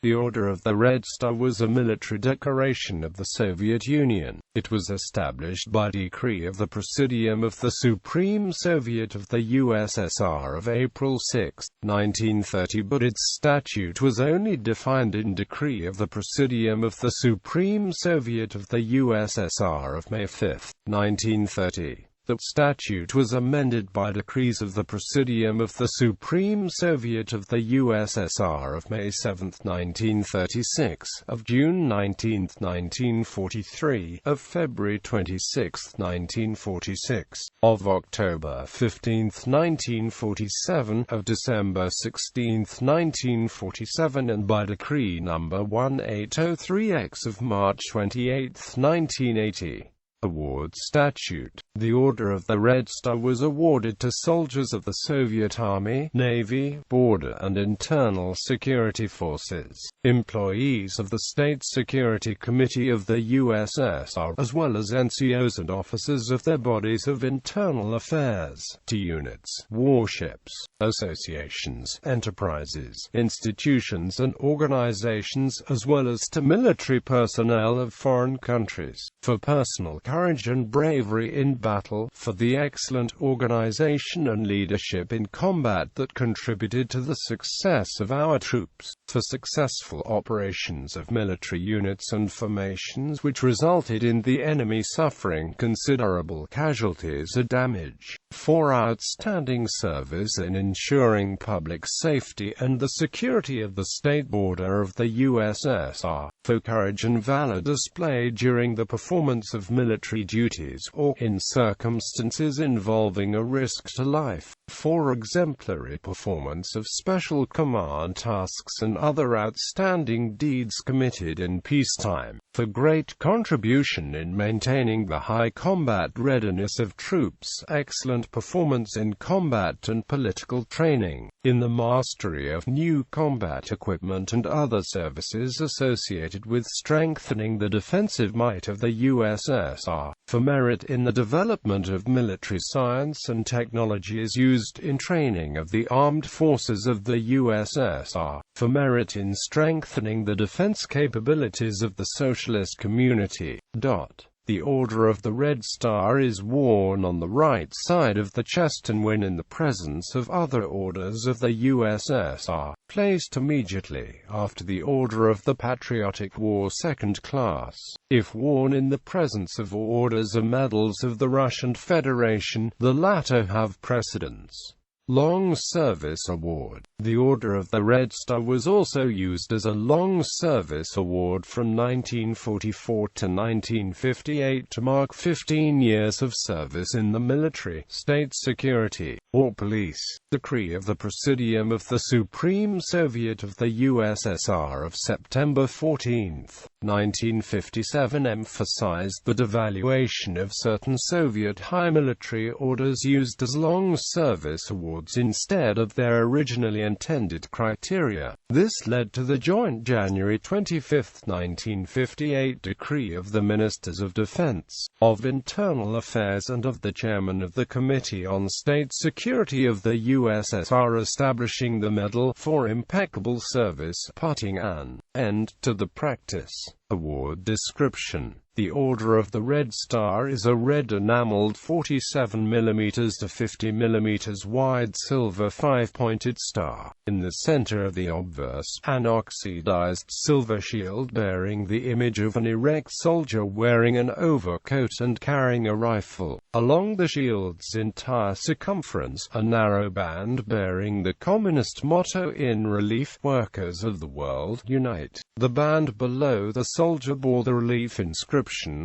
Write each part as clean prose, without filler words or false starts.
The Order of the Red Star was a military decoration of the Soviet Union. It was established by decree of the Presidium of the Supreme Soviet of the USSR of April 6, 1930, but its statute was only defined in decree of the Presidium of the Supreme Soviet of the USSR of May 5, 1930. The statute was amended by decrees of the Presidium of the Supreme Soviet of the USSR of May 7, 1936, of June 19, 1943, of February 26, 1946, of October 15, 1947, of December 16, 1947, and by Decree No. 1803X of March 28, 1980. Award Statute. The Order of the Red Star was awarded to soldiers of the Soviet Army, Navy, Border and Internal Security Forces, employees of the State Security Committee of the USSR, as well as NCOs and officers of their bodies of internal affairs, to units, warships, associations, enterprises, institutions and organizations, as well as to military personnel of foreign countries, for personal courage and bravery in battle, for the excellent organization and leadership in combat that contributed to the success of our troops, for successful operations of military units and formations which resulted in the enemy suffering considerable casualties or damage, for outstanding service in ensuring public safety and the security of the state border of the USSR, for courage and valor displayed during the performance of military duties or in circumstances involving a risk to life, for exemplary performance of special command tasks and other outstanding deeds committed in peacetime, for great contribution in maintaining the high combat readiness of troops, excellent performance in combat and political training, in the mastery of new combat equipment and other services associated with strengthening the defensive might of the USSR, for merit in the development of military science and technologies used in training of the armed forces of the USSR, for merit in strengthening the defense capabilities of the socialist community. The Order of the Red Star is worn on the right side of the chest and when in the presence of other orders of the USSR, placed immediately after the Order of the Patriotic War Second Class. If worn in the presence of orders or medals of the Russian Federation, the latter have precedence. Long Service Award. The Order of the Red Star was also used as a Long Service Award from 1944 to 1958 to mark 15 years of service in the military, state security, or police. Decree of the Presidium of the Supreme Soviet of the USSR of September 14, 1957 emphasized the devaluation of certain Soviet high military orders used as long service awards instead of their originally intended criteria. This led to the joint January 25, 1958 decree of the Ministers of Defense, of Internal Affairs and of the Chairman of the Committee on State Security of the USSR establishing the Medal for Impeccable Service, putting an end to the practice. Award description. The Order of the Red Star is a red enameled 47 mm to 50 mm wide silver five-pointed star. In the center of the obverse, an oxidized silver shield bearing the image of an erect soldier wearing an overcoat and carrying a rifle. Along the shield's entire circumference, a narrow band bearing the communist motto in relief, "Workers of the World, Unite." The band below the soldier bore the relief inscription,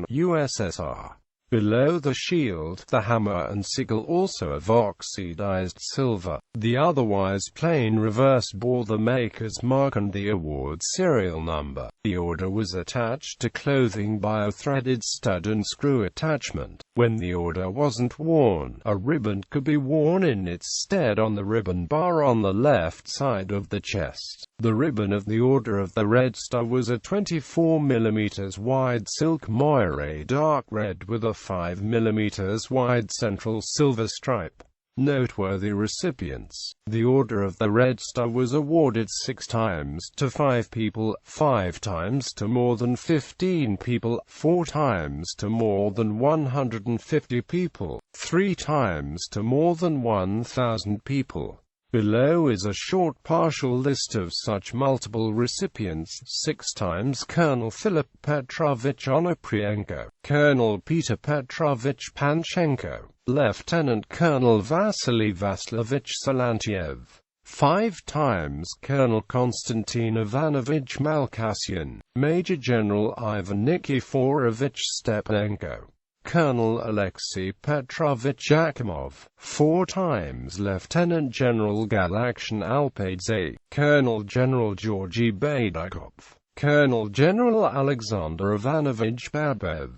USSR. Below the shield, the hammer and sickle, also of oxidized silver. The otherwise plain reverse bore the maker's mark and the award serial number. The order was attached to clothing by a threaded stud and screw attachment. When the order wasn't worn, a ribbon could be worn in its stead on the ribbon bar on the left side of the chest. The ribbon of the Order of the Red Star was a 24 mm wide silk moire dark red with a 5 mm wide central silver stripe. Noteworthy recipients. The Order of the Red Star was awarded 6 times to 5 people, 5 times to more than 15 people, 4 times to more than 150 people, 3 times to more than 1,000 people. Below is a short partial list of such multiple recipients: 6 times Colonel Philip Petrovich Onoprienko, Colonel Peter Petrovich Panchenko, Lieutenant Colonel Vasily Vasilovich Salantiev, 5 times Colonel Konstantin Ivanovich Malkasyan, Major General Ivan Nikiforovich Stepanenko, Colonel Alexei Petrovich Yakimov, 4 times Lieutenant General Galakshan Alpaidze, Colonel General Georgy Baydakov, Colonel General Alexander Ivanovich Babev,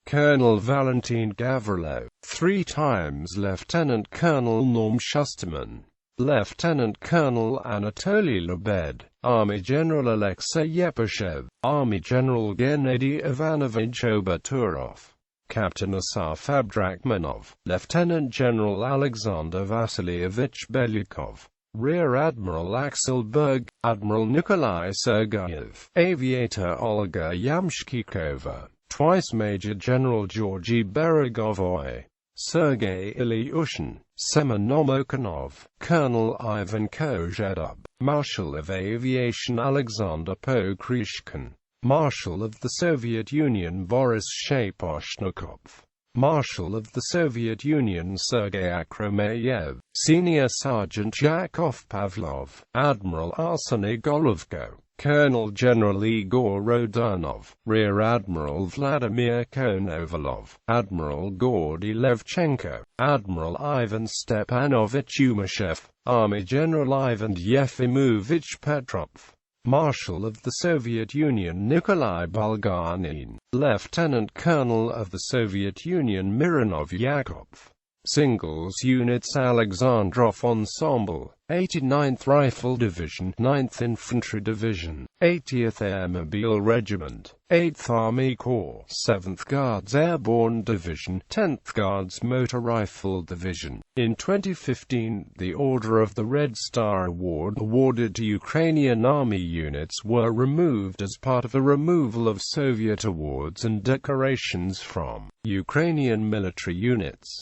Colonel Valentin Gavrilo, 3 times Lieutenant Colonel Norm Shusterman, Lieutenant Colonel Anatoly Lebed, Army General Alexei Yepeshev, Army General Gennady Ivanovich Obaturov, Captain Asaf Abdrakhmanov, Lieutenant General Alexander Vasilyevich Belyukov, Rear Admiral Axel Berg, Admiral Nikolai Sergeyev, Aviator Olga Yamshkikova, twice Major General Georgy Beregovoy, Sergei Ilyushin, Semyon Omokanov, Colonel Ivan Kozhedub, Marshal of Aviation Alexander Pokryshkin, Marshal of the Soviet Union Boris Shaposhnikov, Marshal of the Soviet Union Sergei Akromeyev, Senior Sergeant Yakov Pavlov, Admiral Arseny Golovko, Colonel General Igor Rodionov, Rear Admiral Vladimir Konovalov, Admiral Gordy Levchenko, Admiral Ivan Stepanovich Umashev, Army General Ivan Yefimovich Petrov, Marshal of the Soviet Union Nikolai Bulganin, Lieutenant Colonel of the Soviet Union Mironov Yakov, Singles Units Alexandrov Ensemble, 89th Rifle Division, 9th Infantry Division, 80th Airmobile Regiment, 8th Army Corps, 7th Guards Airborne Division, 10th Guards Motor Rifle Division. In 2015, the Order of the Red Star Award awarded to Ukrainian Army units were removed as part of a removal of Soviet awards and decorations from Ukrainian military units.